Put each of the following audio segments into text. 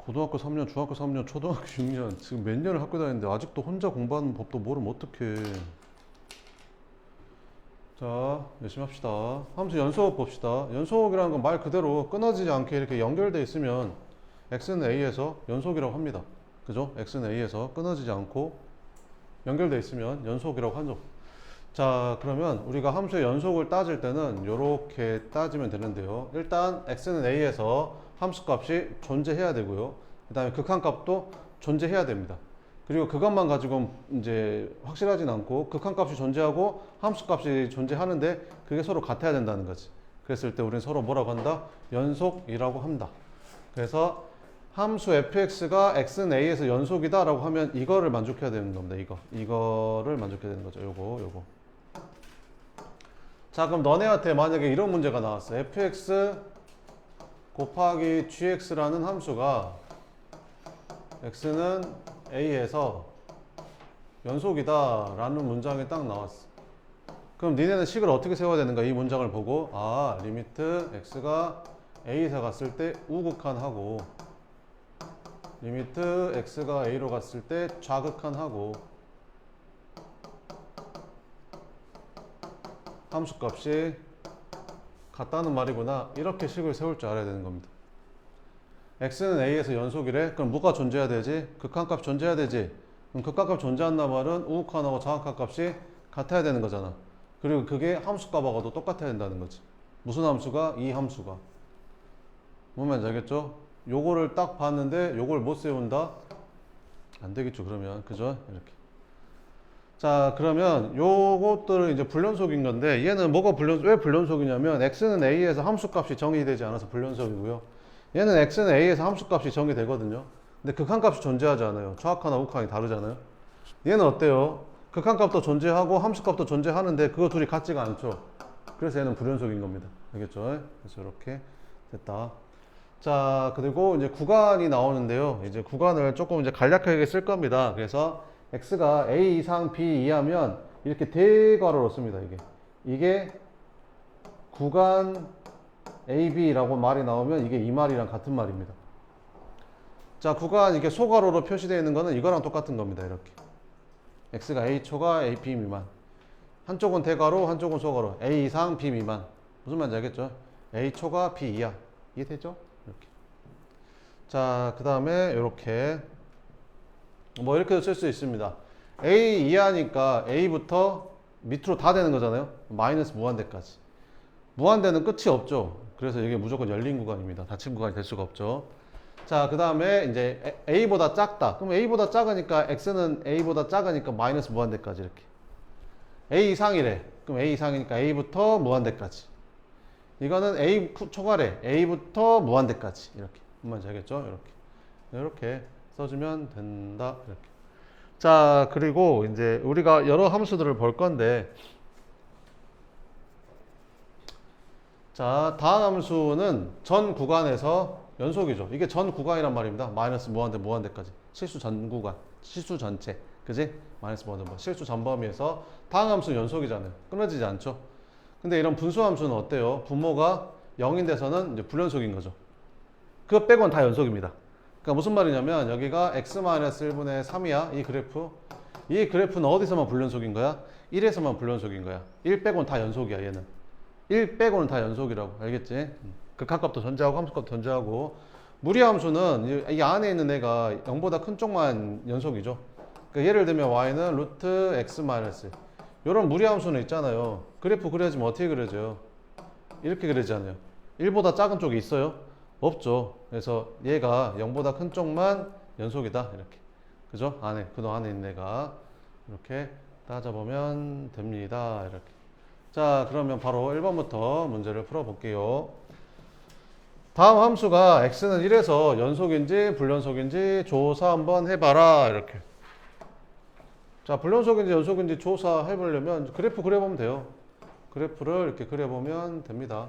고등학교 3년, 중학교 3년, 초등학교 6년 지금 몇 년을 학교 다니는데 아직도 혼자 공부하는 법도 모르면 어떡해. 자, 열심히 합시다. 함수 연속 봅시다. 연속이라는 건 말 그대로 끊어지지 않게 이렇게 연결돼 있으면 x는 a에서 연속이라고 합니다. 그죠? x는 a에서 끊어지지 않고 연결돼 있으면 연속이라고 하죠. 자, 그러면 우리가 함수의 연속을 따질 때는 이렇게 따지면 되는데요. 일단 x는 a에서 함수값이 존재해야 되고요. 그 다음에 극한값도 존재해야 됩니다. 그리고 그것만 가지고 이제 확실하진 않고 극한값이 존재하고 함수값이 존재하는데 그게 서로 같아야 된다는 거지. 그랬을 때 우리는 서로 뭐라고 한다? 연속이라고 한다. 그래서 함수 fx가 x는 a에서 연속이다 라고 하면 이거를 만족해야 되는 겁니다. 이거를 만족해야 되는 거죠. 요거. 자, 그럼 너네한테 만약에 이런 문제가 나왔어. fx 곱하기 gx라는 함수가 x는 a에서 연속이다 라는 문장이 딱 나왔어. 그럼 니네는 식을 어떻게 세워야 되는가? 이 문장을 보고 리미트 x가 a에서 갔을 때 우극한하고 리미트 x가 a로 갔을 때 좌극한하고 함수값이 같다는 말이구나. 이렇게 식을 세울 줄 알아야 되는 겁니다. x는 a에서 연속이래. 그럼 뭐가 존재해야 되지? 극한값 존재해야 되지. 그럼 극한값 존재한단 말은 우극한하고 좌극한 값이 같아야 되는 거잖아. 그리고 그게 함수값하고도 똑같아야 된다는 거지. 무슨 함수가? 이 함수가. 뭔 말인지 알겠죠? 요거를 딱 봤는데 요걸 못 세운다? 안 되겠죠, 그러면. 그죠? 이렇게. 자, 그러면 요것들은 이제 불연속인 건데 얘는 왜 불연속이냐면 x는 a에서 함수값이 정의되지 않아서 불연속이고요. 얘는 x는 a에서 함수값이 정의되거든요. 근데 극한값이 존재하지 않아요. 좌극한하고 우극한이 다르잖아요. 얘는 어때요? 극한값도 존재하고 함수값도 존재하는데 그거 둘이 같지가 않죠. 그래서 얘는 불연속인 겁니다. 알겠죠? 그래서 이렇게 됐다. 자, 그리고 이제 구간이 나오는데요. 이제 구간을 조금 이제 간략하게 쓸 겁니다. 그래서 x가 a 이상 b 이하면 이렇게 대괄호로 씁니다. 이게 구간 ab라고 말이 나오면 이게 이 말이랑 같은 말입니다. 자, 구간 이렇게 소괄호로 표시되어 있는 거는 이거랑 똑같은 겁니다. 이렇게 x가 a 초과 a b 미만. 한쪽은 대괄호, 한쪽은 소괄호. a 이상 b 미만. 무슨 말인지 알겠죠? a 초과 b 이하. 이해되죠? 이렇게. 자, 그 다음에 이렇게 뭐 이렇게도 쓸 수 있습니다. a 이하니까 a부터 밑으로 다 되는 거잖아요. 마이너스 무한대까지. 무한대는 끝이 없죠. 그래서 이게 무조건 열린 구간입니다. 닫힌 구간이 될 수가 없죠. 자, 그 다음에 이제 a보다 작다. 그럼 a보다 작으니까 x는 a보다 작으니까 마이너스 무한대까지 이렇게. a 이상이래. 그럼 a 이상이니까 a부터 무한대까지. 이거는 a 초과래. a부터 무한대까지 이렇게. 뭔지 알겠죠? 이렇게 써주면 된다. 이렇게. 자, 그리고 이제 우리가 여러 함수들을 볼 건데, 자, 다음 함수는 전 구간에서 연속이죠. 이게 전 구간이란 말입니다. 마이너스 무한대까지. 실수 전 구간, 실수 전체. 그지? 마이너스 무한대, 실수 전 범위에서 다음 함수는 연속이잖아요. 끊어지지 않죠. 근데 이런 분수 함수는 어때요? 분모가 0인 데서는 이제 불연속인 거죠. 그거 빼고는 다 연속입니다. 그러니까 무슨 말이냐면 여기가 x-1분의 3이야. 이 그래프. 이 그래프는 어디서만 불연속인 거야? 1에서만 불연속인 거야. 1 빼고는 다 연속이야, 얘는. 1 빼고는 다 연속이라고. 알겠지? 극한값도 존재하고 함수값도 존재하고. 무리함수는 이 안에 있는 애가 0보다 큰 쪽만 연속이죠. 그러니까 예를 들면 y는 루트 x-1. 이런 무리함수는 있잖아요. 그래프 그려지면 어떻게 그려져요? 이렇게 그려지잖아요. 1보다 작은 쪽이 있어요? 없죠. 그래서 얘가 0보다 큰 쪽만 연속이다. 이렇게. 그죠? 그 안에 있는 애가. 이렇게 따져보면 됩니다. 이렇게. 자, 그러면 바로 1번부터 문제를 풀어볼게요. 다음 함수가 x는 1에서 연속인지 불연속인지 조사 한번 해봐라. 이렇게. 자, 불연속인지 연속인지 조사해보려면 그래프 그려보면 돼요. 그래프를 이렇게 그려보면 됩니다.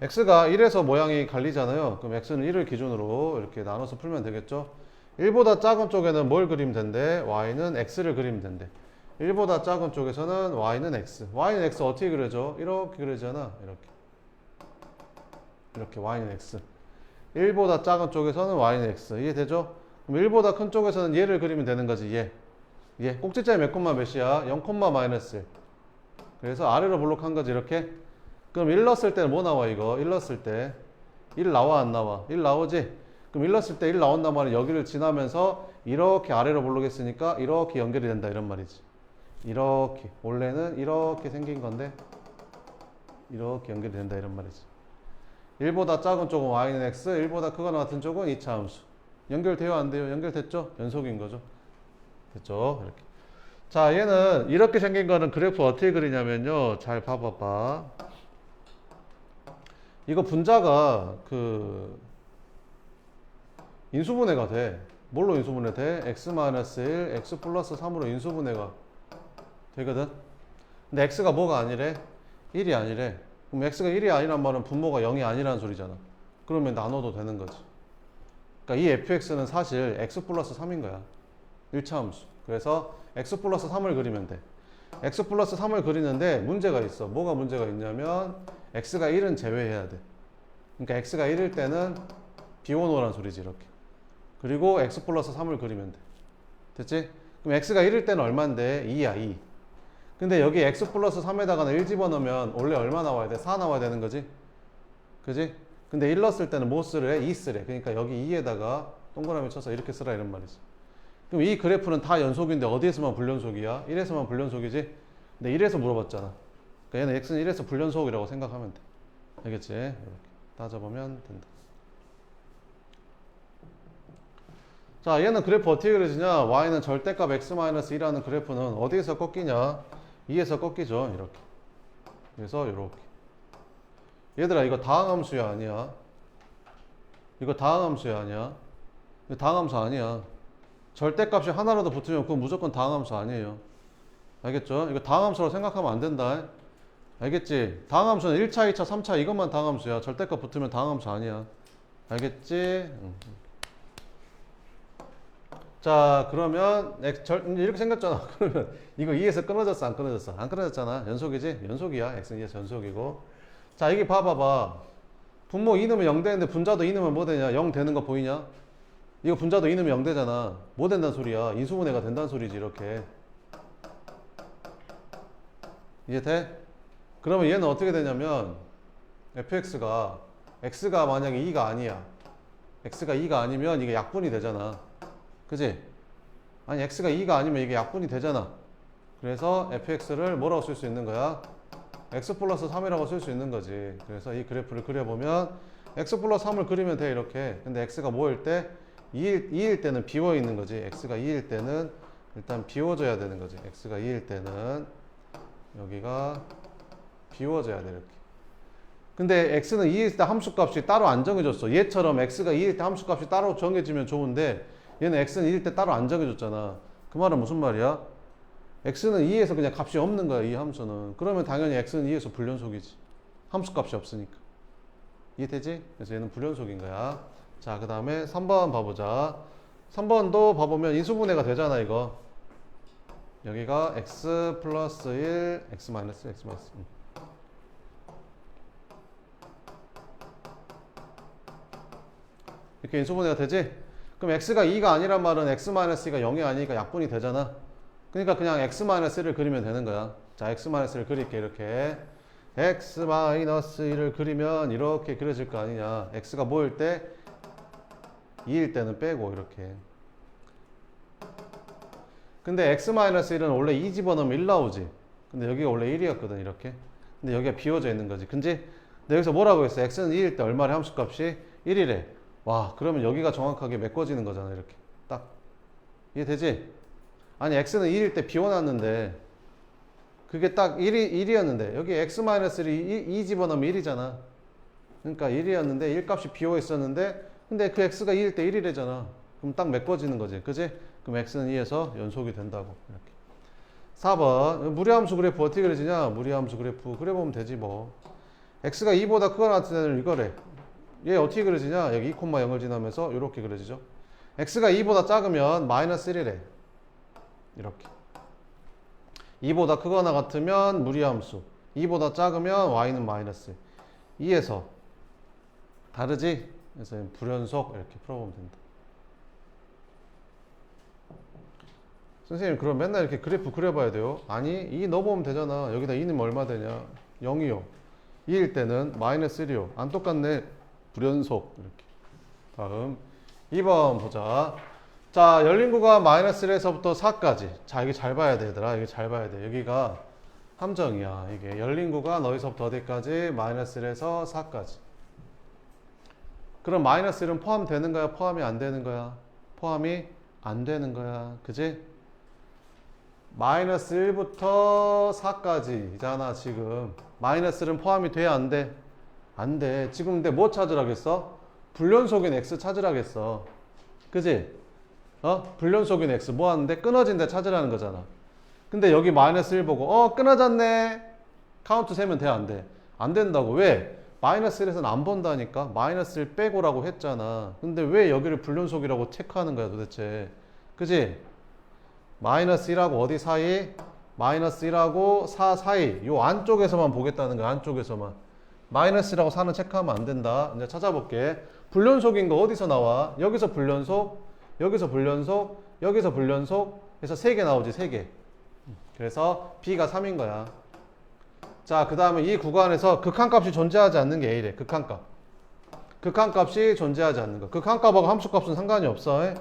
x가 1에서 모양이 갈리잖아요. 그럼 x는 1을 기준으로 이렇게 나눠서 풀면 되겠죠. 1보다 작은 쪽에는 뭘 그리면 된대? y는 x를 그리면 된대. 1보다 작은 쪽에서는 y는 x. y는 x 어떻게 그려져? 이렇게 그려지잖아. 이렇게 y는 x. 1보다 작은 쪽에서는 y는 x. 이해되죠? 그럼 1보다 큰 쪽에서는 얘를 그리면 되는 거지. 얘 꼭지점이 몇 콤마 몇이야? 0 콤마 마이너스 1. 그래서 아래로 볼록한 거지 이렇게. 그럼 1 넣었을 때는 뭐 나와 이거? 1 넣었을 때 1 나와 안 나와? 1 나오지? 그럼 1 넣었을 때 1 나온단 말은 여기를 지나면서 이렇게 아래로 볼록했으니까 이렇게 연결이 된다 이런 말이지. 이렇게 원래는 이렇게 생긴 건데 이렇게 연결이 된다 이런 말이지. 1보다 작은 쪽은 y는 x, 1보다 크거나 같은 쪽은 2차 함수. 연결돼요 안 돼요? 연결됐죠? 연속인 거죠. 됐죠? 이렇게. 자, 얘는 이렇게 생긴 거는 그래프 어떻게 그리냐면요. 잘 봐봐봐. 이거 분자가 그 인수분해가 돼. 뭘로 인수분해 돼? x-1, x 플러스 3으로 인수분해가 되거든. 근데 x가 뭐가 아니래? 1이 아니래. 그럼 x가 1이 아니란 말은 분모가 0이 아니라는 소리잖아. 그러면 나눠도 되는 거지. 그러니까 이 fx는 사실 x 플러스 3인 거야. 1차 함수. 그래서 x 플러스 3을 그리면 돼. x 플러스 3을 그리는데 문제가 있어. 뭐가 문제가 있냐면 x가 1은 제외해야 돼. 그러니까 x가 1일 때는 비워놓으란 소리지 이렇게. 그리고 x 플러스 3을 그리면 돼. 됐지? 그럼 x가 1일 때는 얼만데? 2야 2. 근데 여기 x 플러스 3에다가는 1 집어넣으면 원래 얼마 나와야 돼? 4 나와야 되는 거지? 그지? 근데 1 넣었을 때는 뭐 쓰래? 2 쓰래. 그러니까 여기 2에다가 동그라미 쳐서 이렇게 쓰라 이런 말이지. 그럼 이 그래프는 다 연속인데 어디에서만 불연속이야? 1에서만 불연속이지? 근데 1에서 물어봤잖아. 그러니까 얘는 x는 1에서 불연속이라고 생각하면 돼. 알겠지? 이렇게 따져보면 된다. 자, 얘는 그래프 어떻게 그려지냐? y는 절대값 x-1하는 그래프는 어디에서 꺾이냐? 2에서 꺾이죠. 이렇게. 그래서 이렇게. 얘들아, 이거 다항함수야 아니야? 이거 다항함수야 아니야? 이거 다항함수 아니야. 절대값이 하나라도 붙으면 그건 무조건 다항함수 아니에요. 알겠죠? 이거 다항함수라고 생각하면 안 된다. 알겠지? 다항함수는 1차, 2차, 3차 이것만 다항함수야. 절대값 붙으면 다항함수 아니야. 알겠지? 자, 그러면 이렇게 생겼잖아. 그러면 이거 2에서 끊어졌어 안 끊어졌어? 안 끊어졌잖아. 연속이지? 연속이야. x는 2에서 연속이고. 자, 이게 봐봐봐. 분모 2 넣으면 0 되는데 분자도 2 넣으면 뭐 되냐? 0 되는 거 보이냐? 이거 분자도 2 넣으면 0 되잖아. 뭐 된다는 소리야? 인수분해가 된다는 소리지 이렇게. 이해돼? 그러면 얘는 어떻게 되냐면 fx가 x가 만약에 2가 아니야. x가 2가 아니면 이게 약분이 되잖아. 그지? 아니 x가 2가 아니면 이게 약분이 되잖아. 그래서 fx를 뭐라고 쓸 수 있는 거야? x 플러스 3이라고 쓸 수 있는 거지. 그래서 이 그래프를 그려보면 x 플러스 3을 그리면 돼 이렇게. 근데 x가 뭐일 때? 2일 때는 비워 있는 거지. x가 2일 때는 일단 비워져야 되는 거지. x가 2일 때는 여기가 비워져야 돼 이렇게. 근데 x는 2일 때 함수값이 따로 안 정해졌어. 얘처럼 x가 2일 때 함수값이 따로 정해지면 좋은데 얘는 x는 2일 때 따로 안 정해졌잖아. 그 말은 무슨 말이야? x는 2에서 그냥 값이 없는 거야. 이 함수는. 그러면 당연히 x는 2에서 불연속이지. 함수값이 없으니까. 이해되지? 그래서 얘는 불연속인 거야. 자, 그 다음에 3번 봐보자. 3번도 봐보면 인수분해가 되잖아 이거. 여기가 x 플러스 1 x 마이너스 x 마이너스 이렇게 인수분해가 되지? 그럼 x가 2가 아니란 말은 x-2가 0이 아니니까 약분이 되잖아. 그러니까 그냥 x-1을 그리면 되는 거야. 자, x-1을 그릴게 이렇게. x-1을 그리면 이렇게 그려질 거 아니냐. x가 뭐일 때? 2일 때는 빼고 이렇게. 근데 x-1은 원래 2 집어넣으면 1 나오지. 근데 여기가 원래 1이었거든 이렇게. 근데 여기가 비워져 있는 거지. 근데 여기서 뭐라고 했어? x는 2일 때 얼마래 함수값이? 1이래. 와, 그러면 여기가 정확하게 메꿔지는 거잖아 이렇게. 딱. 이해되지? 아니 x는 2일 때 비워놨는데 그게 딱 1이었는데 여기 x-1이 2 집어넣으면 1이잖아. 그러니까 1이었는데 1 값이 비워 있었는데 근데 그 x가 2일 때 1이래잖아. 그럼 딱 메꿔지는 거지. 그지? 그럼 x는 2에서 연속이 된다고. 이렇게. 4번. 무리함수 그래프 어떻게 그려지냐? 무리함수 그래프 그려보면 되지 뭐. x가 2보다 크거나 같은 애는 이거래. 얘 어떻게 그려지냐? 여기 2,0을 지나면서 이렇게 그려지죠. x가 2보다 작으면 마이너스 1이래. 이렇게. 2보다 크거나 같으면 무리함수. 2보다 작으면 y는 마이너스. 2에서 다르지? 그래서 불연속 이렇게 풀어보면 된다. 선생님 그럼 맨날 이렇게 그래프 그려봐야 돼요? 아니 2 넣어보면 되잖아. 여기다 2는 얼마 되냐? 0이요. 2일 때는 마이너스 1이요. 안 똑같네. 불연속 이렇게. 다음 2번 보자. 자, 열린 구간 마이너스 1에서부터 4까지. 자, 이게 잘 봐야 돼, 얘들아. 이게 잘 봐야 돼. 여기가 함정이야. 이게 열린 구간 어디서부터 어디까지? 마이너스 1에서 4까지. 그럼 마이너스 1은 포함되는 거야? 포함이 안 되는 거야? 포함이 안 되는 거야. 그지? 마이너스 1부터 4까지잖아, 지금. 마이너스 1은 포함이 돼? 안 돼? 안 돼. 지금 근데 뭐 찾으라겠어? 불연속인 x 찾으라겠어. 그지? 불연속인 x 뭐 하는데? 끊어진 데 찾으라는 거잖아. 근데 여기 마이너스 1 보고 끊어졌네. 카운트 세면 돼? 안 돼? 안 된다고. 왜? 마이너스 1에서는 안 본다니까. 마이너스 1 빼고라고 했잖아. 근데 왜 여기를 불연속이라고 체크하는 거야 도대체? 그지? 마이너스 1하고 어디 사이? 마이너스 1하고 4 사이. 요 안쪽에서만 보겠다는 거야. 안쪽에서만. 마이너스 1하고 4는 체크하면 안 된다. 이제 찾아볼게. 불연속인 거 어디서 나와? 여기서 불연속, 여기서 불연속, 여기서 불연속 해서 3개 나오지. 3개. 그래서 B가 3인 거야. 자, 그 다음에 이 구간에서 극한값이 존재하지 않는 게 A래. 극한값. 극한값이 존재하지 않는 거. 극한값하고 함수값은 상관이 없어.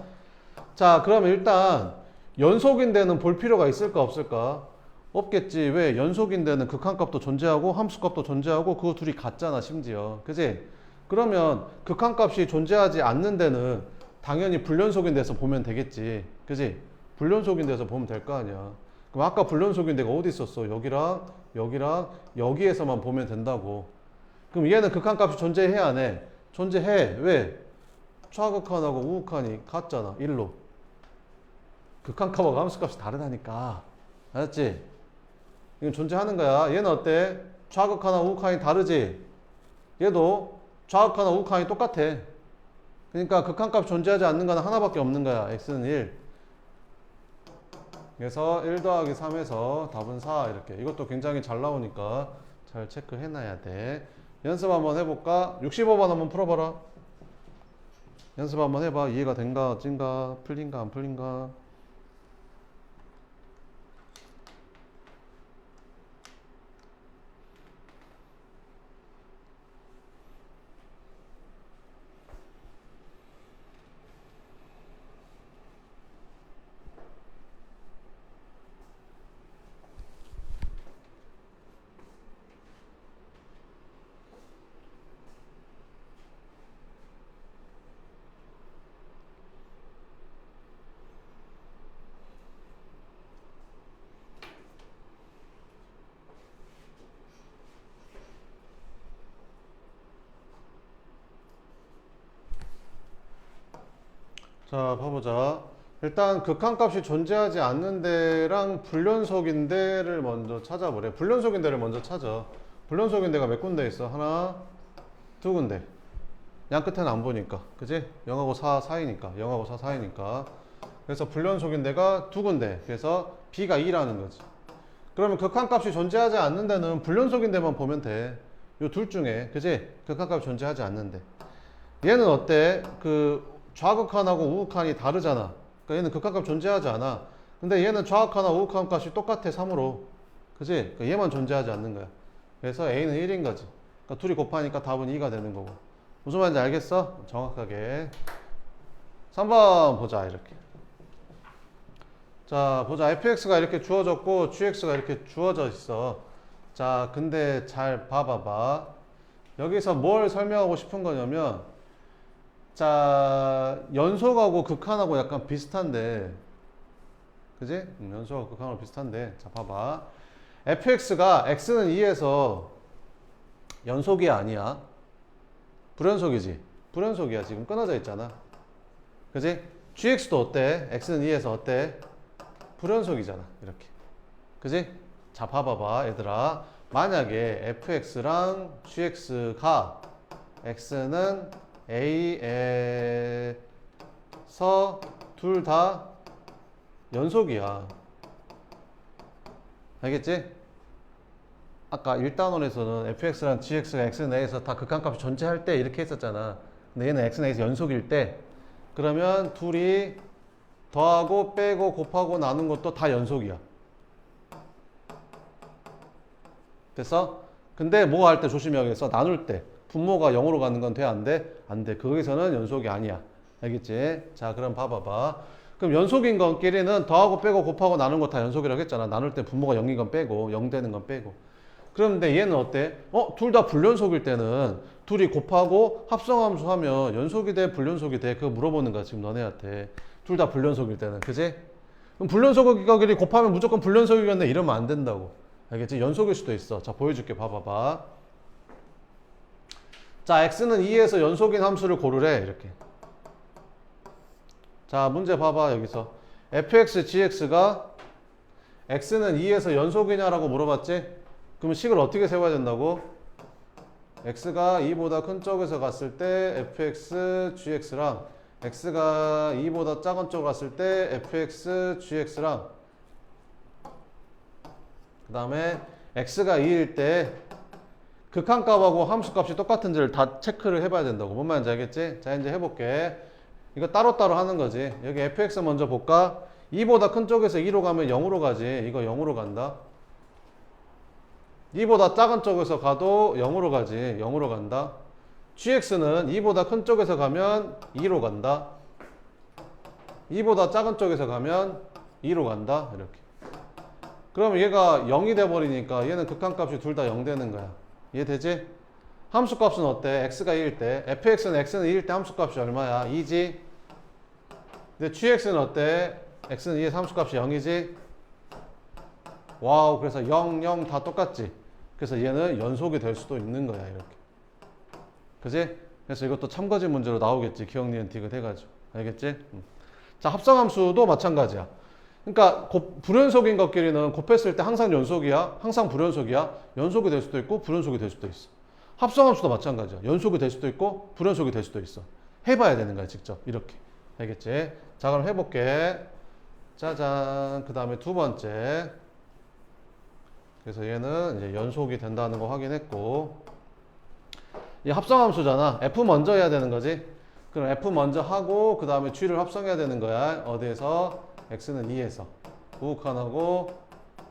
자, 그러면 일단 연속인데는 볼 필요가 있을까 없을까? 없겠지. 왜? 연속인데는 극한값도 존재하고 함수값도 존재하고 그거 둘이 같잖아 심지어. 그지? 그러면 극한값이 존재하지 않는 데는 당연히 불연속인 데서 보면 되겠지. 그지? 불연속인 데서 보면 될 거 아니야. 그럼 아까 불연속인 데가 어디 있었어? 여기랑 여기랑 여기에서만 보면 된다고. 그럼 얘는 극한값이 존재해야 안 해? 존재해. 왜? 좌극한하고 우극한이 같잖아. 1로. 극한값하고 함수값이 다르다니까. 알았지? 이건 존재하는 거야. 얘는 어때? 좌극하나 우극한이 다르지? 얘도 좌극하나 우극한이 똑같아. 그러니까 극한값 존재하지 않는 거는 하나밖에 없는 거야. x는 1. 그래서 1 더하기 3에서 답은 4 이렇게. 이것도 굉장히 잘 나오니까 잘 체크해놔야 돼. 연습 한번 해볼까? 65번 한번 풀어봐라. 연습 한번 해봐. 이해가 된가 어찐가 풀린가 안 풀린가. 자, 봐보자. 일단 극한값이 존재하지 않는 데랑 불연속인 데를 먼저 찾아보래. 불연속인 데를 먼저 찾아. 불연속인 데가 몇 군데 있어? 하나, 두 군데. 양 끝에는 안 보니까. 그지? 0하고 4 사이니까. 0하고 4 사이니까. 그래서 불연속인 데가 두 군데. 그래서 B가 2라는 거지. 그러면 극한값이 존재하지 않는 데는 불연속인 데만 보면 돼. 요 둘 중에. 그지? 극한값이 존재하지 않는데. 얘는 어때? 좌극한하고 우극한이 다르잖아. 그러니까 얘는 극한값 존재하지 않아. 근데 얘는 좌극한하고 우극한 값이 똑같아 3으로. 그지? 그러니까 얘만 존재하지 않는 거야. 그래서 A는 1인 거지. 그러니까 둘이 곱하니까 답은 2가 되는 거고. 무슨 말인지 알겠어? 정확하게. 3번 보자 이렇게. 자, 보자. fx가 이렇게 주어졌고 gx가 이렇게 주어져 있어. 자, 근데 잘 봐봐봐. 여기서 뭘 설명하고 싶은 거냐면, 자, 연속하고 극한하고 약간 비슷한데, 그지? 연속하고 극한하고 비슷한데, 자, 봐봐. fx가 x는 2에서 연속이 아니야. 불연속이지? 불연속이야. 지금 끊어져 있잖아. 그지? gx도 어때? x는 2에서 어때? 불연속이잖아. 이렇게. 그지? 자, 봐봐봐. 얘들아. 만약에 fx랑 gx가 x는 A에서 둘 다 연속이야. 알겠지? 아까 1단원에서는 fx랑 gx가 x는 a에서 다 극한값이 존재할 때 이렇게 했었잖아. 근데 얘는 x는 a에서 연속일 때 그러면 둘이 더하고 빼고 곱하고 나눈 것도 다 연속이야. 됐어? 근데 뭐 할 때 조심해야겠어. 나눌 때 분모가 0으로 가는 건 돼? 안 돼? 안 돼. 거기서는 연속이 아니야. 알겠지? 자, 그럼 봐봐봐. 그럼 연속인 것끼리는 더하고 빼고 곱하고 나눈 거 다 연속이라고 했잖아. 나눌 때 분모가 0인 건 빼고 0 되는 건 빼고. 그런데 얘는 어때? 둘 다 불연속일 때는 둘이 곱하고 합성함수 하면 연속이 돼? 불연속이 돼? 그거 물어보는 거야 지금 너네한테. 둘 다 불연속일 때는. 그지? 그럼 불연속이끼리 곱하면 무조건 불연속이겠네 이러면 안 된다고. 알겠지? 연속일 수도 있어. 자, 보여줄게. 봐봐봐. 자, x는 2에서 연속인 함수를 고르래. 이렇게. 자, 문제 봐봐. 여기서 fx, gx가 x는 2에서 연속이냐라고 물어봤지? 그러면 식을 어떻게 세워야 된다고? x가 2보다 큰 쪽에서 갔을 때 fx, gx랑 x가 2보다 작은 쪽 갔을 때 fx, gx랑 그 다음에 x가 2일 때 극한값하고 함수값이 똑같은지를 다 체크를 해봐야 된다고. 뭔 말인지 알겠지? 자, 이제 해볼게. 이거 따로따로 하는 거지. 여기 fx 먼저 볼까? 2보다 큰 쪽에서 2로 가면 0으로 가지. 이거 0으로 간다. 2보다 작은 쪽에서 가도 0으로 가지. 0으로 간다. gx는 2보다 큰 쪽에서 가면 2로 간다. 2보다 작은 쪽에서 가면 2로 간다. 이렇게. 그럼 얘가 0이 돼버리니까 얘는 극한값이 둘 다 0 되는 거야. 이해되지? 함수값은 어때? x가 2일 때 fx는 x는 2일 때 함수값이 얼마야? 2지? 근데 gx는 어때? x는 2에서 함수값이 0이지? 와우, 그래서 0, 0 다 똑같지? 그래서 얘는 연속이 될 수도 있는 거야, 이렇게. 그지? 그래서 이것도 참고지 문제로 나오겠지. 기억, 니은, 디귿 해가지고. 알겠지? 자, 합성함수도 마찬가지야. 그러니까 불연속인 것끼리는 곱했을 때 항상 연속이야? 항상 불연속이야? 연속이 될 수도 있고 불연속이 될 수도 있어. 합성함수도 마찬가지야. 연속이 될 수도 있고 불연속이 될 수도 있어. 해봐야 되는 거야, 직접. 이렇게. 알겠지? 자, 그럼 해볼게. 짜잔. 그 다음에 두 번째. 그래서 얘는 이제 연속이 된다는 거 확인했고, 이 합성함수잖아. F 먼저 해야 되는 거지. 그럼 F 먼저 하고 그 다음에 G를 합성해야 되는 거야. 어디에서? X는 2에서 우극한하고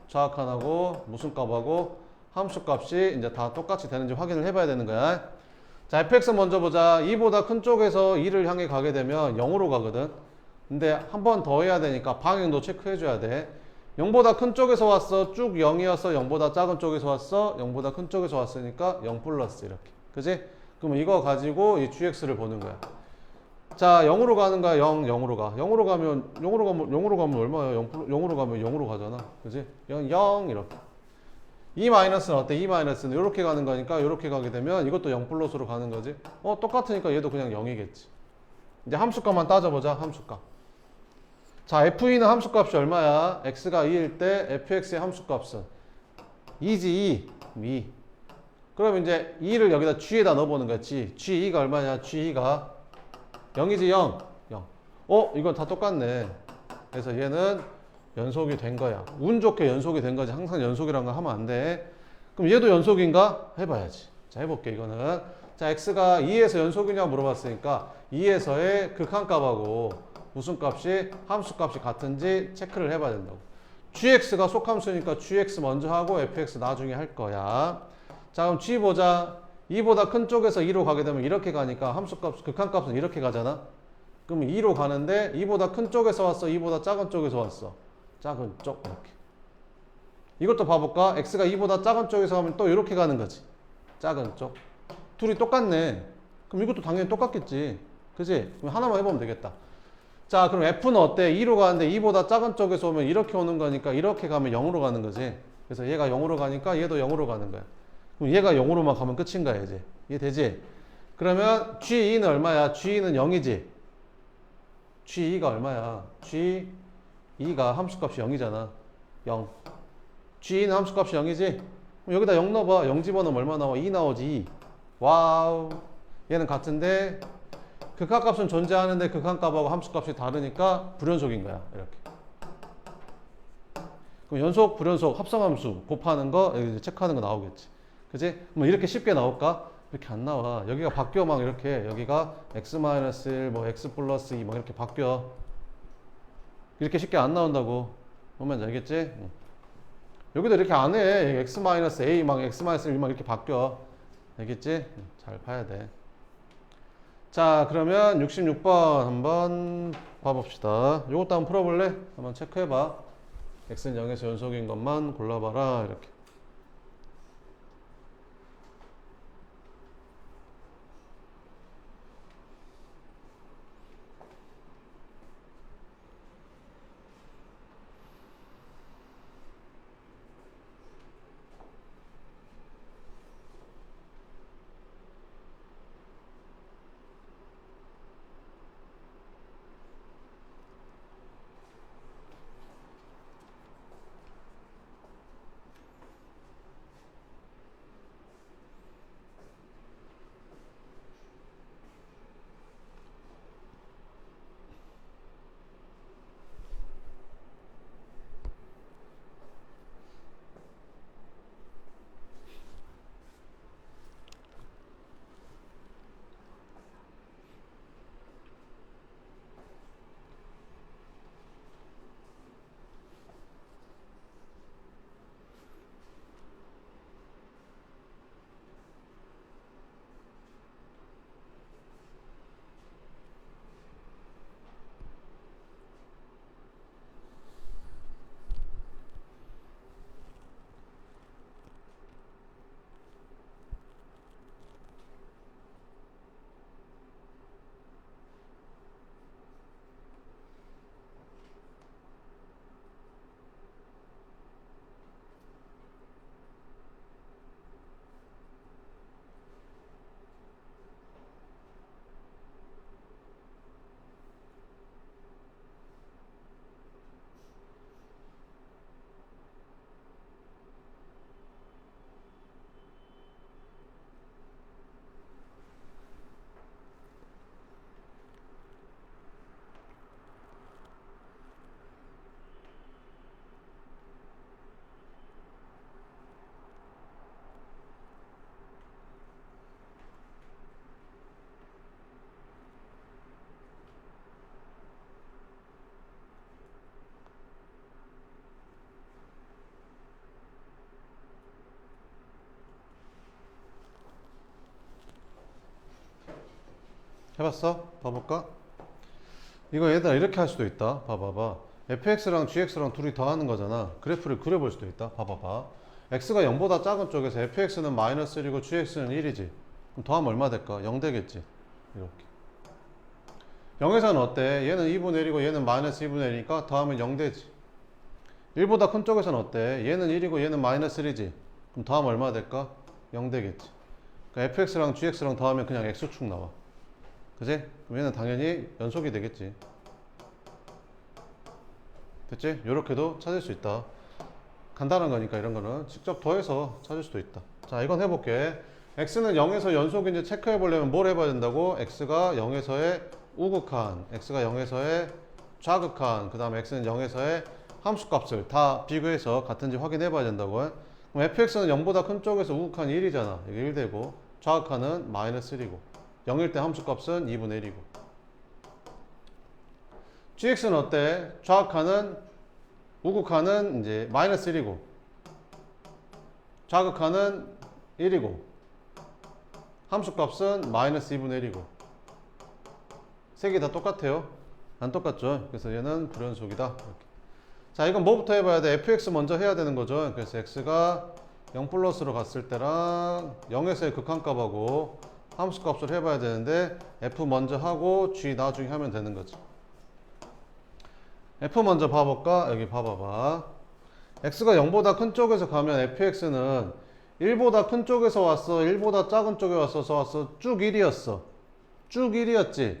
좌극한하고 무슨 값하고 함수값이 이제 다 똑같이 되는지 확인을 해봐야 되는 거야. 자, fx 먼저 보자. 2보다 큰 쪽에서 2를 향해 가게 되면 0으로 가거든. 근데 한 번 더 해야 되니까 방향도 체크해줘야 돼. 0보다 큰 쪽에서 왔어. 쭉 0이어서 0보다 작은 쪽에서 왔어. 0보다 큰 쪽에서 왔으니까 0 플러스 이렇게. 그지? 그러면 이거 가지고 이 gx를 보는 거야. 자, 0으로 가는 거야. 0으로 가. 0으로 가면 얼마야? 0으로 가면 0으로 가잖아. 그지? 0 이렇게. 이 마이너스는 어때? 이 마이너스는 이렇게 가는 거니까 이렇게 가게 되면 이것도 0 플러스로 가는 거지. 똑같으니까 얘도 그냥 0이겠지. 이제 함수값만 따져보자. 함수값. 자, F2는 함수값이 얼마야? x가 2일 때 fx의 함수값은 2지 2. 그럼 이제 2를 여기다 g에다 넣어보는 거야. g2가 얼마냐? g2가 0이지 0. 0. 이건 다 똑같네. 그래서 얘는 연속이 된 거야. 운 좋게 연속이 된 거지. 항상 연속이란 거 하면 안 돼. 그럼 얘도 연속인가? 해봐야지. 자, 해볼게, 이거는. 자, x가 2에서 연속이냐 물어봤으니까 2에서의 극한값하고 무슨 값이 함수값이 같은지 체크를 해봐야 된다고. gx가 속함수니까 gx 먼저 하고 fx 나중에 할 거야. 자, 그럼 g 보자. 2보다 큰 쪽에서 2로 가게 되면 이렇게 가니까 함수값, 극한값은 이렇게 가잖아. 그러면 2로 가는데 2보다 큰 쪽에서 왔어? 2보다 작은 쪽에서 왔어? 작은 쪽 이렇게. 이것도 봐볼까? x가 2보다 작은 쪽에서 가면 또 이렇게 가는 거지. 작은 쪽. 둘이 똑같네. 그럼 이것도 당연히 똑같겠지. 그지? 그럼 하나만 해보면 되겠다. 자, 그럼 f는 어때? 2로 가는데 2보다 작은 쪽에서 오면 이렇게 오는 거니까 이렇게 가면 0으로 가는 거지. 그래서 얘가 0으로 가니까 얘도 0으로 가는 거야. 그럼 얘가 0으로만 가면 끝인 거야, 이제. 이해되지? 그러면 G2는 얼마야? G2는 0이지? G2가 얼마야? G2가 함수값이 0이잖아. 0. G2는 함수값이 0이지? 그럼 여기다 0 넣어봐. 0 집어넣으면 얼마 나와? 2 나오지, 2. 와우. 얘는 같은데 극한값은 존재하는데 극한값하고 함수값이 다르니까 불연속인 거야. 이렇게. 그럼 연속, 불연속, 합성함수 곱하는 거, 여기 체크하는 거 나오겠지. 그지? 뭐 이렇게 쉽게 나올까? 이렇게 안 나와. 여기가 바뀌어 막 이렇게. 여기가 x-1 뭐 x 플러스 2 막 이렇게 바뀌어. 이렇게 쉽게 안 나온다고. 보면 알겠지? 응. 여기도 이렇게 안 해. x-a 막 x-1 막 이렇게 바뀌어. 알겠지? 응, 잘 봐야 돼. 자, 그러면 66번 한번 봐봅시다. 요것도 한번 풀어볼래? 한번 체크해봐. x는 0에서 연속인 것만 골라봐라. 이렇게. 해봤어? 봐볼까? 이거 얘들아 이렇게 할 수도 있다. 봐봐봐. fx랑 gx랑 둘이 더하는 거잖아. 그래프를 그려볼 수도 있다. 봐봐봐. x가 0보다 작은 쪽에서 fx는 마이너스 1이고 gx는 1이지. 그럼 더하면 얼마 될까? 0 되겠지. 이렇게. 0에서는 어때? 얘는 2분의 1이고 얘는 마이너스 2분의 1이니까 더하면 0 되지. 1보다 큰 쪽에서는 어때? 얘는 1이고 얘는 마이너스 1이지. 그럼 더하면 얼마 될까? 0 되겠지. 그러니까 fx랑 gx랑 더하면 그냥 x축 나와. 그지? 그럼 얘는 당연히 연속이 되겠지. 됐지? 요렇게도 찾을 수 있다. 간단한 거니까 이런 거는 직접 더해서 찾을 수도 있다. 자, 이건 해볼게. x는 0에서 연속인지 체크해 보려면 뭘 해봐야 된다고? x가 0에서의 우극한, x가 0에서의 좌극한, 그 다음에 x는 0에서의 함수값을 다 비교해서 같은지 확인해 봐야 된다고. 그럼 fx는 0보다 큰 쪽에서 우극한이 1이잖아. 이게 1 되고, 좌극한은 마이너스 1이고, 0일 때 함수값은 2분의 1이고. gx는 어때? 좌극한은 우극한은 이제 마이너스 1이고 좌극한은 1이고 함수값은 마이너스 2분의 1이고 세 개 다 똑같아요? 안 똑같죠? 그래서 얘는 불연속이다. 이렇게. 자, 이건 뭐부터 해봐야 돼? fx 먼저 해야 되는 거죠. 그래서 x가 0 플러스로 갔을 때랑 0에서의 극한값하고 함수값을 해봐야 되는데 f 먼저 하고 g 나중에 하면 되는 거지. f 먼저 봐볼까? 여기 봐봐봐. x가 0보다 큰 쪽에서 가면 fx는 1보다 큰 쪽에서 왔어, 1보다 작은 쪽에 왔어, 쭉 1이었어. 쭉 1이었지.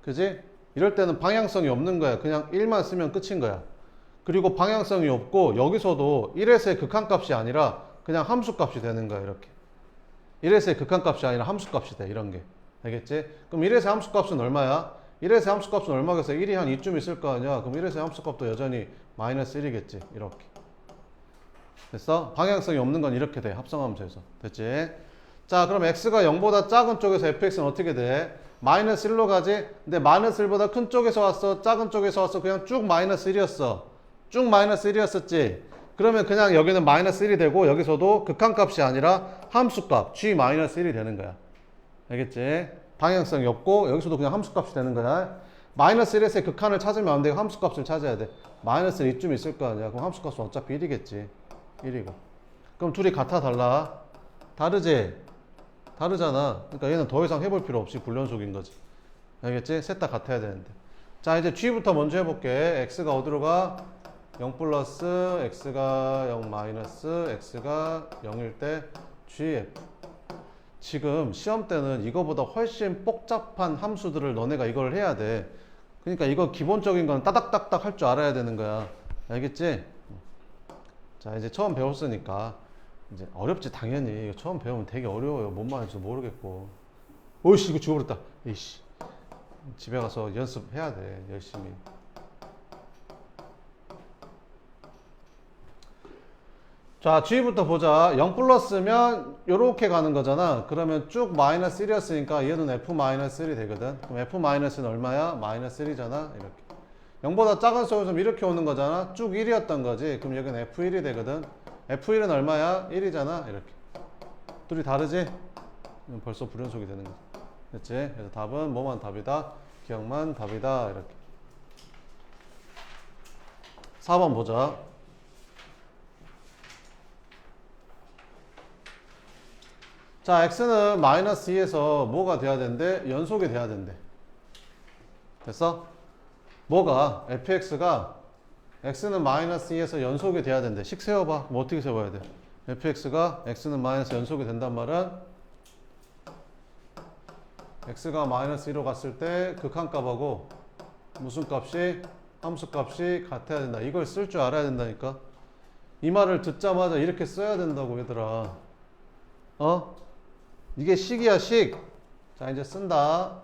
그지? 이럴 때는 방향성이 없는 거야. 그냥 1만 쓰면 끝인 거야. 그리고 방향성이 없고 여기서도 1에서의 극한값이 아니라 그냥 함수값이 되는 거야. 이렇게 1에서의 극한값이 아니라 함수값이 돼. 이런 게 알겠지? 그럼 1에서의 함수값은 얼마야? 1에서의 함수값은 얼마겠어? 1이 한 이쯤 있을 거 아니야. 그럼 1에서의 함수값도 여전히 마이너스 1이겠지. 이렇게 됐어? 방향성이 없는 건 이렇게 돼. 합성함수에서 됐지? 자, 그럼 x가 0보다 작은 쪽에서 fx는 어떻게 돼? 마이너스 1로 가지? 근데 마이너스 1보다 큰 쪽에서 왔어? 작은 쪽에서 왔어? 그냥 쭉 마이너스 1이었어. 쭉 마이너스 1이었었지? 그러면 그냥 여기는 마이너스 1이 되고 여기서도 극한값이 아니라 함수값 g 마이너스 1이 되는 거야. 알겠지? 방향성이 없고 여기서도 그냥 함수값이 되는 거야. 마이너스 1에서의 극한을 찾으면 안 되고 함수값을 찾아야 돼. 마이너스 1 이쯤 있을 거 아니야. 그럼 함수값은 어차피 1이겠지. 1이고. 그럼 둘이 같아 달라? 다르지? 다르잖아. 그러니까 얘는 더 이상 해볼 필요 없이 불연속인 거지. 알겠지? 셋 다 같아야 되는데. 자, 이제 g부터 먼저 해볼게. x가 어디로 가? 0 플러스, x가 0 마이너스, x가 0일 때 gf. 지금 시험 때는 이거보다 훨씬 복잡한 함수들을 너네가 이걸 해야 돼. 그러니까 이거 기본적인 건 따닥따닥 할 줄 알아야 되는 거야. 알겠지? 자, 이제 처음 배웠으니까 이제 어렵지 당연히. 이거 처음 배우면 되게 어려워요. 뭔 말인지 모르겠고. 오이씨 이거 죽어버렸다. 이씨. 집에 가서 연습해야 돼. 열심히. 자, g부터 보자. 0 플러스면 요렇게 가는 거잖아. 그러면 쭉 마이너스 1이었으니까 얘는 f-1이 되거든. 그럼 f-는 얼마야? 마이너스 1이잖아. 이렇게. 0보다 작은 속에서 이렇게 오는 거잖아. 쭉 1이었던 거지. 그럼 여기는 f1이 되거든. f1은 얼마야? 1이잖아. 이렇게. 둘이 다르지? 벌써 불연속이 되는 거지. 됐지? 그래서 답은 뭐만 답이다? 기억만 답이다. 이렇게. 4번 보자. 자, x는 마이너스 2에서 뭐가 돼야 된대? 연속이 돼야 된대. 됐어? 뭐가? fx가 x는 마이너스 2에서 연속이 돼야 된대. 식 세워봐. 뭐 어떻게 세워야 돼? fx가 x는 마이너스 연속이 된단 말은 x가 마이너스 2로 갔을 때 극한값하고 무슨 값이? 함수값이 같아야 된다. 이걸 쓸 줄 알아야 된다니까. 이 말을 듣자마자 이렇게 써야 된다고 얘들아. 어? 이게 식이야 식. 자 이제 쓴다.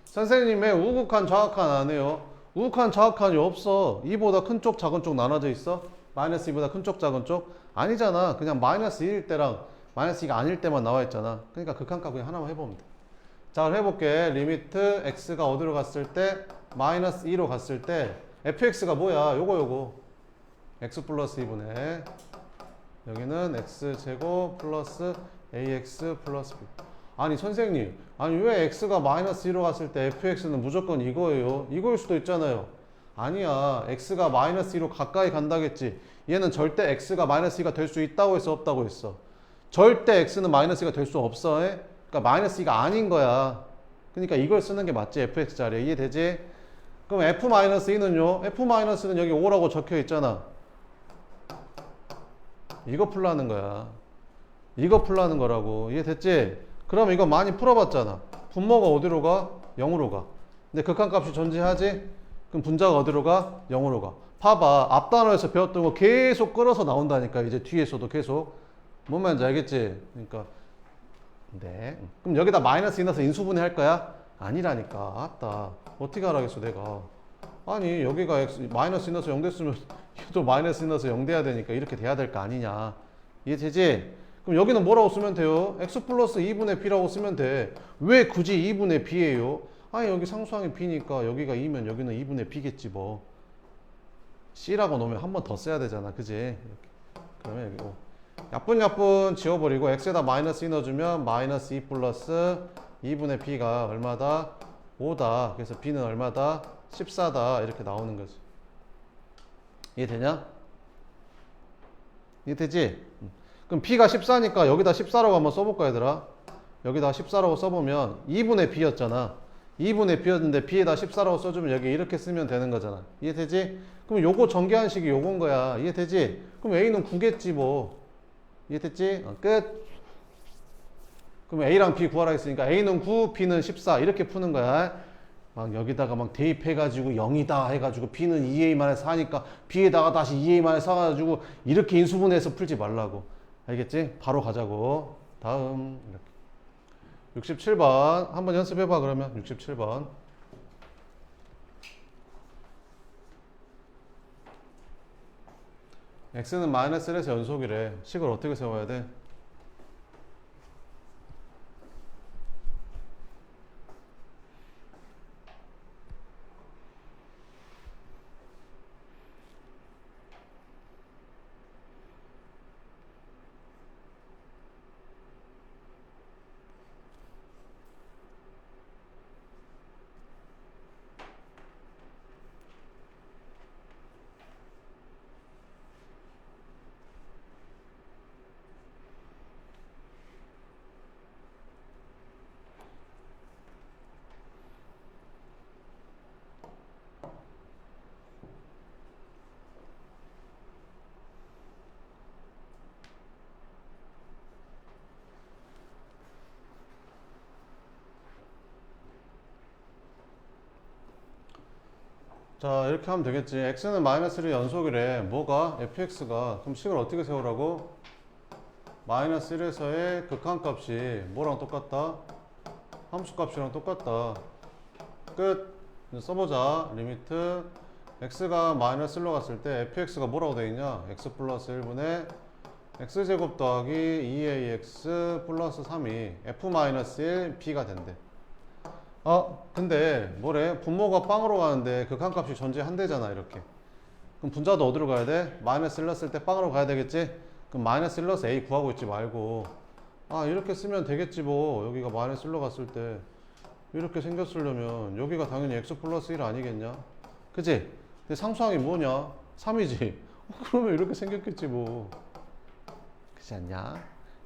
선생님의 우극한 좌극한 안 해요. 우극한 좌극한이 없어. 2보다 큰 쪽 작은 쪽 나눠져 있어? 마이너스 2보다 큰 쪽 작은 쪽? 아니잖아. 그냥 마이너스 1일 때랑 마이너스 2가 아닐 때만 나와 있잖아. 그러니까 극한값 그냥 하나만 해보면 돼. 자 그럼 해볼게. 리미트 x가 어디로 갔을 때? 마이너스 2로 갔을 때 fx가 뭐야? 요거 x 플러스 2분의 여기는 x제곱 플러스 ax 플러스 b. 아니 선생님, 아니 왜 x가 마이너스 2로 갔을 때 fx는 무조건 이거예요? 이거일 수도 있잖아요. 아니야. x가 마이너스 2로 가까이 간다겠지. 얘는 절대 x가 마이너스 2가 될 수 있다고 했어? 없다고 했어? 절대 x는 마이너스 2가 될 수 없어. 그러니까 마이너스 2가 아닌 거야. 그러니까 이걸 쓰는 게 맞지. fx 자리에. 이해되지? 그럼 f-2는요? f-는 여기 5라고 적혀 있잖아. 이거 풀라는 거야. 이거 풀라는 거라고. 이해됐지? 그럼 이거 많이 풀어봤잖아. 분모가 어디로 가? 0으로 가. 근데 극한값이 존재하지? 그럼 분자가 어디로 가? 0으로 가. 봐봐. 앞 단어에서 배웠던 거 계속 끌어서 나온다니까. 이제 뒤에서도 계속. 뭔 말인지 알겠지? 그러니까 네. 그럼 여기다 마이너스 2 넣어서 인수분해 할 거야? 아니라니까. 아따. 어떻게 하라겠어 내가. 아니 여기가 마이너스 2 넣어서 0 됐으면 또 마이너스 2 넣어서 0 돼야 되니까 이렇게 돼야 될 거 아니냐. 이해되지? 그럼 여기는 뭐라고 쓰면 돼요? x 플러스 2분의 b라고 쓰면 돼. 왜 굳이 2분의 b예요? 아니 여기 상수항이 b니까 여기가 2면 여기는 2분의 b겠지 뭐. c라고 놓으면 한 번 더 써야 되잖아. 그지? 이렇게. 그러면 여기 야뿐야뿐 지워버리고 x에다 마이너스 2 넣어주면 마이너스 2 플러스 2분의 b가 얼마다? 5다. 그래서 b는 얼마다? 14다. 이렇게 나오는 거지. 이해되냐? 이해되지? 그럼 b가 14니까 여기다 14라고 한번 써볼까 얘들아? 여기다 14라고 써보면 2분의 b였잖아. 2분의 b였는데 b에다 14라고 써주면 여기 이렇게 쓰면 되는 거잖아. 이해되지? 그럼 요거 전개한 식이 요건 거야. 이해되지? 그럼 a는 9겠지 뭐. 이해됐지? 끝. 그럼 a랑 b 구하라 했으니까 a는 9, b는 14 이렇게 푸는 거야. 막 여기다가 막 대입해가지고 0이다 해가지고 b는 2a-4 하니까 b에다가 다시 2a-4 가지고 이렇게 인수분해해서 풀지 말라고. 알겠지? 바로 가자고. 다음 이렇게 67번 한번 연습해봐. 그러면 67번 x는 마이너스 1에서 연속이래. 식을 어떻게 세워야 돼? 자, 이렇게 하면 되겠지. x는 마이너스 1의 연속이래. 뭐가? fx가. 그럼 식을 어떻게 세우라고? 마이너스 1에서의 극한값이 뭐랑 똑같다? 함수값이랑 똑같다. 끝. 이제 써보자. 리미트 x가 마이너스 1로 갔을 때 fx가 뭐라고 되어 있냐? x 플러스 1분의 x제곱 더하기 2ax 플러스 3이 f 마이너스 1 b가 된대. 근데 뭐래? 분모가 빵으로 가는데 극한값이 존재한대잖아. 이렇게. 그럼 분자도 어디로 가야 돼? 마이너스 1 넣었을 때 빵으로 가야 되겠지? 그럼 마이너스 1 넣어서 a 구하고 있지 말고 이렇게 쓰면 되겠지 뭐. 여기가 마이너스 1로 갔을 때 이렇게 생겼으려면 여기가 당연히 x 플러스 1 아니겠냐? 그치? 근데 상수항이 뭐냐? 3이지. 그러면 이렇게 생겼겠지 뭐. 그렇지 않냐?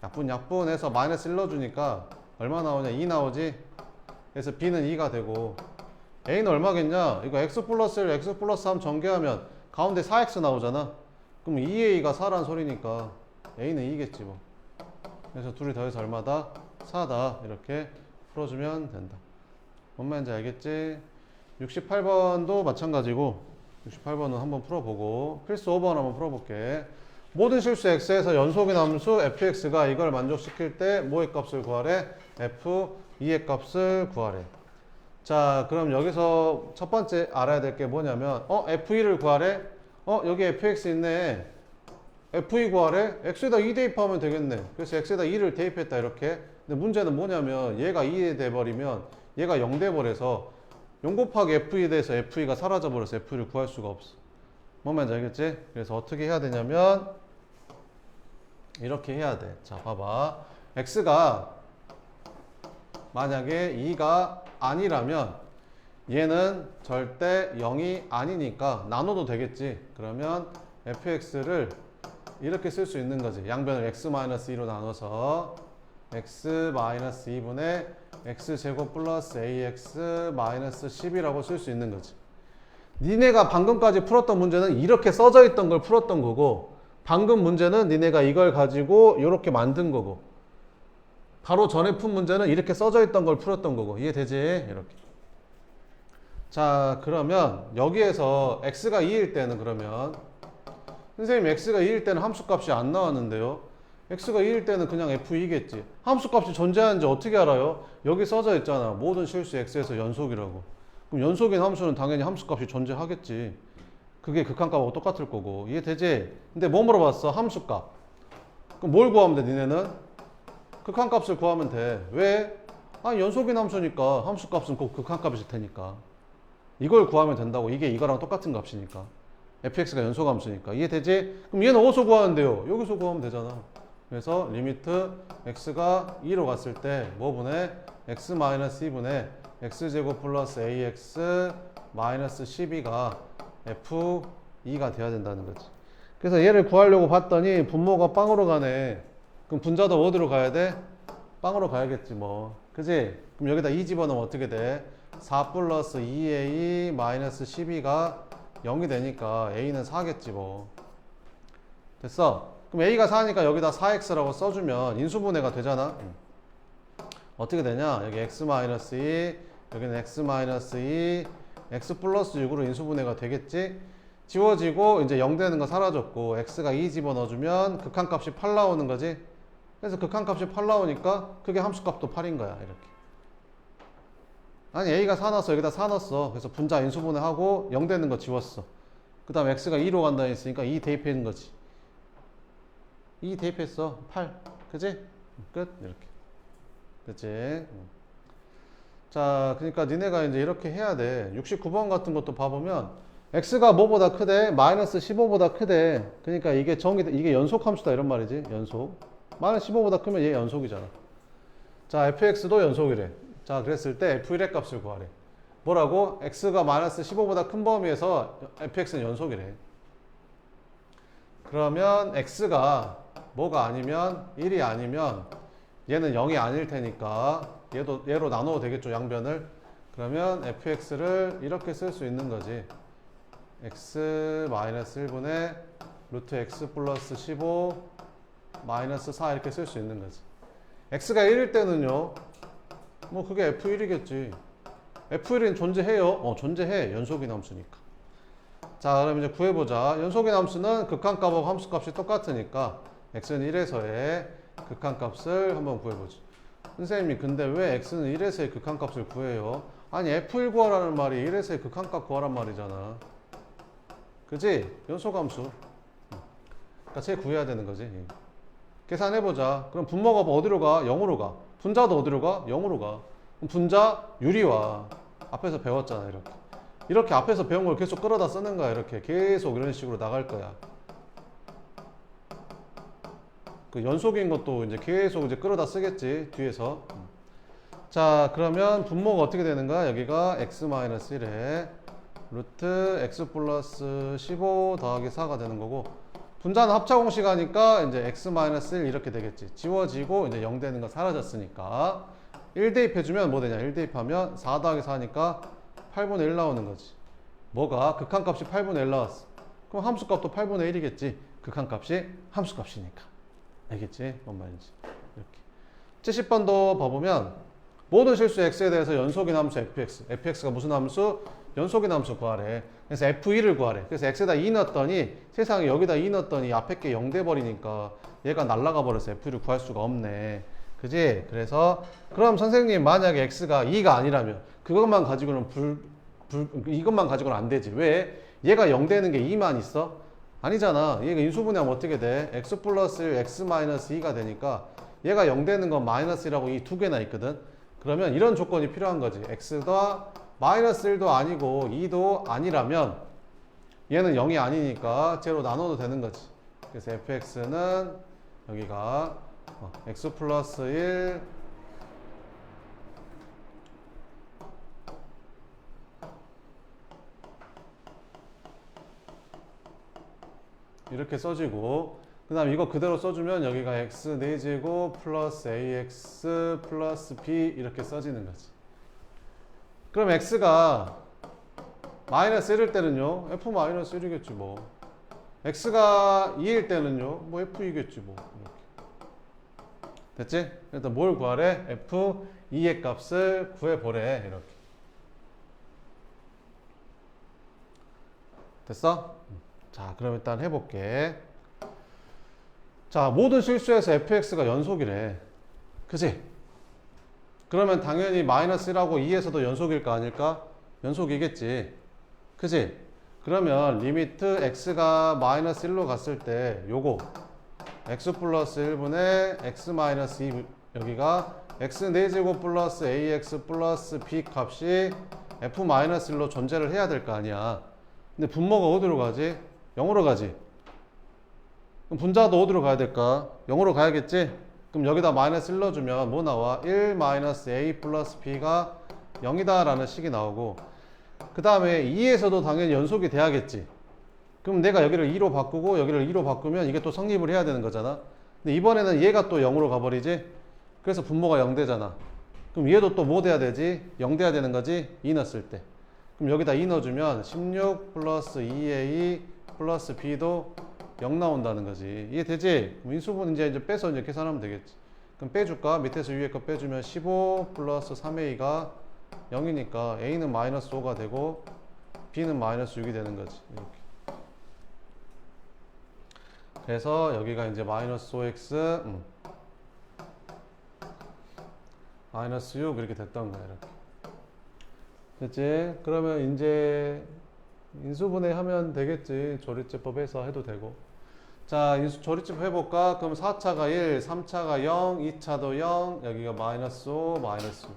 약분해서 마이너스 1 넣어주니까 얼마 나오냐? 2 나오지? 그래서 b는 2가 되고 a는 얼마겠냐? 이거 x 플러스 1, x 플러스 3 전개하면 가운데 4x 나오잖아. 그럼 2a가 4란 소리니까 a는 2겠지 뭐. 그래서 둘이 더해서 얼마다? 4다. 이렇게 풀어주면 된다. 뭔 말인지 알겠지? 68번도 마찬가지고 68번은 한번 풀어보고 필수 5번 한번 풀어볼게. 모든 실수 x에서 연속인 함수 fx가 이걸 만족시킬 때 뭐의 값을 구하래? f2의 값을 구하래. 자, 그럼 여기서 첫 번째 알아야 될 게 뭐냐면 f2를 구하래? 여기 fx 있네. f2 구하래? x에다 2 대입하면 되겠네. 그래서 x에다 2를 대입했다 이렇게. 근데 문제는 뭐냐면 얘가 2에 돼버리면 얘가 0 돼버려서 0 곱하기 f2에 대해서 f2가 사라져버려서 f2를 구할 수가 없어. 뭔 말인지 알겠지? 그래서 어떻게 해야 되냐면 이렇게 해야 돼. 자, 봐봐. x가 만약에 2가 아니라면 얘는 절대 0이 아니니까 나눠도 되겠지. 그러면 fx를 이렇게 쓸 수 있는 거지. 양변을 x-2로 나눠서 x-2분의 x제곱 플러스 ax-10이라고 쓸 수 있는 거지. 니네가 방금까지 풀었던 문제는 이렇게 써져 있던 걸 풀었던 거고, 방금 문제는 니네가 이걸 가지고 이렇게 만든 거고, 바로 전에 푼 문제는 이렇게 써져 있던 걸 풀었던 거고. 이해되지? 이렇게. 자, 그러면 여기에서 x가 2일 때는 그러면 선생님 x가 2일 때는 함수값이 안 나왔는데요. x가 2일 때는 그냥 f2겠지. 함수값이 존재하는지 어떻게 알아요? 여기 써져 있잖아. 모든 실수 x에서 연속이라고. 그럼 연속인 함수는 당연히 함수값이 존재하겠지. 그게 극한값하고 똑같을 거고. 이해되지? 근데 뭐 물어봤어? 함수값. 그럼 뭘 구하면 돼, 니네는? 극한값을 구하면 돼. 왜? 연속인 함수니까 함수값은 꼭 극한값일 테니까. 이걸 구하면 된다고. 이게 이거랑 똑같은 값이니까. fx가 연속함수니까. 이해되지? 그럼 얘는 어디서 구하는데요? 여기서 구하면 되잖아. 그래서 리미트 x가 2로 갔을 때 뭐분의 x-2분의 x제곱 플러스 ax 마이너스 12가 f2가 돼야 된다는 거지. 그래서 얘를 구하려고 봤더니 분모가 빵으로 가네. 그럼 분자도 어디로 가야 돼? 빵으로 가야겠지 뭐. 그지? 그럼 여기다 2 집어넣으면 어떻게 돼? 4 플러스 2a 마이너스 12가 0이 되니까 a는 4겠지 뭐. 됐어? 그럼 a가 4니까 여기다 4x라고 써주면 인수분해가 되잖아. 어떻게 되냐? 여기 x-2, 여기는 x-2, x 플러스 6으로 인수분해가 되겠지? 지워지고 이제 0 되는 거 사라졌고 x가 2 집어넣어주면 극한값이 8 나오는 거지? 그래서 극한값이 8 나오니까 그게 함수값도 8인 거야. 이렇게. 아니 a가 4 넣었어. 여기다 4 넣었어. 그래서 분자 인수분해하고 0 되는 거 지웠어. 그 다음 x가 2로 간다 했으니까 2 대입하는 거지. 2 대입했어. 8. 그지? 끝. 이렇게. 됐지? 자, 그러니까 니네가 이제 이렇게 해야 돼. 69번 같은 것도 봐보면 x가 뭐보다 크대? 마이너스 15보다 크대. 그러니까 이게 이게 연속함수다 이런 말이지. 연속. 마이너스 15보다 크면 얘 연속이잖아. 자, fx도 연속이래. 자, 그랬을 때 f1의 값을 구하래. 뭐라고? x가 마이너스 15보다 큰 범위에서 fx는 연속이래. 그러면 x가 뭐가 아니면 1이 아니면 얘는 0이 아닐 테니까 얘로 나눠도 되겠죠, 양변을. 그러면 fx를 이렇게 쓸 수 있는 거지. x-1분의 루트 x 플러스 15 마이너스 4 이렇게 쓸 수 있는 거지. x가 1일 때는요, 뭐 그게 f1이겠지. f1은 존재해요? 존재해. 연속인 함수니까. 자, 그럼 이제 구해보자. 연속인 함수는 극한값하고 함수값이 똑같으니까 x는 1에서의 극한값을 한번 구해보죠. 선생님이 근데 왜 x는 1에서의 극한값을 구해요? 아니 f1 구하라는 말이 1에서의 극한값 구하란 말이잖아. 그지? 연속함수. 그러니까 쟤 구해야 되는 거지. 계산해보자. 그럼 분모가 어디로 가? 0으로 가. 분자도 어디로 가? 0으로 가. 그럼 분자 유리와 앞에서 배웠잖아. 이렇게 앞에서 배운 걸 계속 끌어다 쓰는 거야. 이렇게 계속 이런 식으로 나갈 거야. 그 연속인 것도 이제 계속 이제 끌어다 쓰겠지. 뒤에서. 자, 그러면 분모가 어떻게 되는 거야? 여기가 x-1에 루트 x 플러스 15 더하기 4가 되는 거고, 분자는 합차공식 하니까 이제 x-1 이렇게 되겠지. 지워지고 이제 0 되는 거 사라졌으니까 1 대입해주면 뭐 되냐? 1 대입하면 4 더하기 4니까 8분의 1 나오는 거지. 뭐가? 극한값이 8분의 1 나왔어. 그럼 함수값도 8분의 1이겠지. 극한값이 함수값이니까. 알겠지? 뭔 말인지. 이렇게 70번도 봐보면 모든 실수 x에 대해서 연속인 함수 fx가 무슨 함수? 연속인 함수 구하래. 그래서 f1을 구하래. 그래서 x에다 2 넣었더니 세상에 여기다 2 넣었더니 앞에 게 0 돼버리니까 얘가 날라가 버려서 f1을 구할 수가 없네. 그지? 그래서 그럼 선생님 만약에 x가 2가 아니라면 그것만 가지고는 이것만 가지고는 안 되지. 왜? 얘가 0 되는 게 2만 있어? 아니잖아. 얘가 인수분해하면 어떻게 돼? x 플러스 1, x 마이너스 2가 되니까 얘가 0 되는 건 마이너스라고 이 두 개나 있거든. 그러면 이런 조건이 필요한 거지. x가 마이너스 1도 아니고 2도 아니라면 얘는 0이 아니니까 제로 나눠도 되는 거지. 그래서 fx는 여기가 x 플러스 1 이렇게 써지고, 그 다음 이거 그대로 써주면 여기가 x 4제곱 플러스 ax 플러스 b 이렇게 써지는 거지. 그럼 x가 마이너스 1일 때는요 f 마이너스 1이겠지 뭐. x가 2일 때는요 뭐 f2겠지 뭐. 이렇게. 됐지? 일단 뭘 구하래? f2의 값을 구해보래. 이렇게. 됐어? 자, 그럼 일단 해볼게. 자, 모든 실수에서 fx가 연속이래. 그치? 그러면 당연히 마이너스 1하고 2에서도 연속일 거 아닐까? 연속이겠지. 그치? 그러면 리미트 x가 마이너스 1로 갔을 때 요거 x 플러스 1분의 x 마이너스 2 여기가 x 4제곱 플러스 ax 플러스 b 값이 f 마이너스 1로 존재를 해야 될 거 아니야. 근데 분모가 어디로 가지? 0으로 가지. 그럼 분자도 어디로 가야 될까? 0으로 가야겠지? 그럼 여기다 마이너스 1 넣어주면 뭐 나와? 1 마이너스 a 플러스 b가 0이다 라는 식이 나오고, 그 다음에 2에서도 당연히 연속이 돼야겠지. 그럼 내가 여기를 2로 바꾸고 여기를 2로 바꾸면 이게 또 성립을 해야 되는 거잖아. 근데 이번에는 얘가 또 0으로 가버리지. 그래서 분모가 0 되잖아. 그럼 얘도 또 뭐 돼야 되지? 0 돼야 되는 거지? 2 넣었을 때. 그럼 여기다 2 넣어주면 16 플러스 2a 플러스 b도 0 나온다는 거지. 이해되지? 인수분 이제 빼서 이제 계산하면 되겠지. 그럼 빼줄까? 밑에서 위에 거 빼주면 15 플러스 3a가 0이니까 a는 마이너스 5가 되고 b는 마이너스 6이 되는 거지. 이렇게. 그래서 여기가 이제 마이너스 5x 마이너스 6 이렇게 됐던 거야. 이렇게. 됐지? 그러면 이제 인수분해 하면 되겠지. 조리제법 해서 해도 되고. 자, 조리제법 해볼까? 그럼 4차가 1, 3차가 0, 2차도 0, 여기가 마이너스 5, 마이너스 6.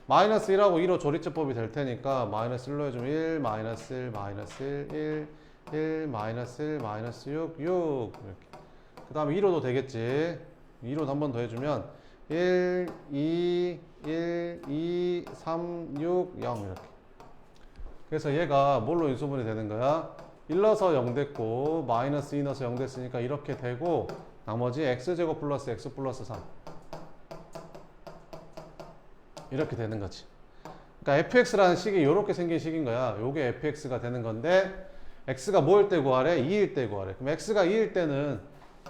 마이너스 1하고 2로 조리제법이 될 테니까 마이너스 1로 해주면 1, 마이너스 1, 마이너스 1, 1, 마이너스 1, 마이너스 6, 6 이렇게. 그 다음에 2로도 되겠지. 2로 한 번 더 해주면 1, 2, 1, 2, 3, 6, 0 이렇게. 그래서 얘가 뭘로 인수분해 되는 거야? 1 넣어서 0 됐고 마이너스 2 넣어서 0 됐으니까 이렇게 되고, 나머지 x제곱 플러스 x 플러스 3 이렇게 되는 거지. 그러니까 fx라는 식이 이렇게 생긴 식인 거야. 요게 fx가 되는 건데 x가 뭐일 때 구하래? 2일 때 구하래. 그럼 x가 2일 때는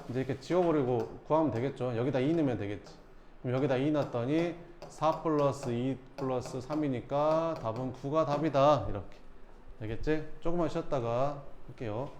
이제 이렇게 지워버리고 구하면 되겠죠. 여기다 2 넣으면 되겠지. 그럼 여기다 2 넣었더니 4 플러스 2 플러스 3이니까 답은 9가 답이다. 이렇게. 되겠지? 조금만 쉬었다가 할게요.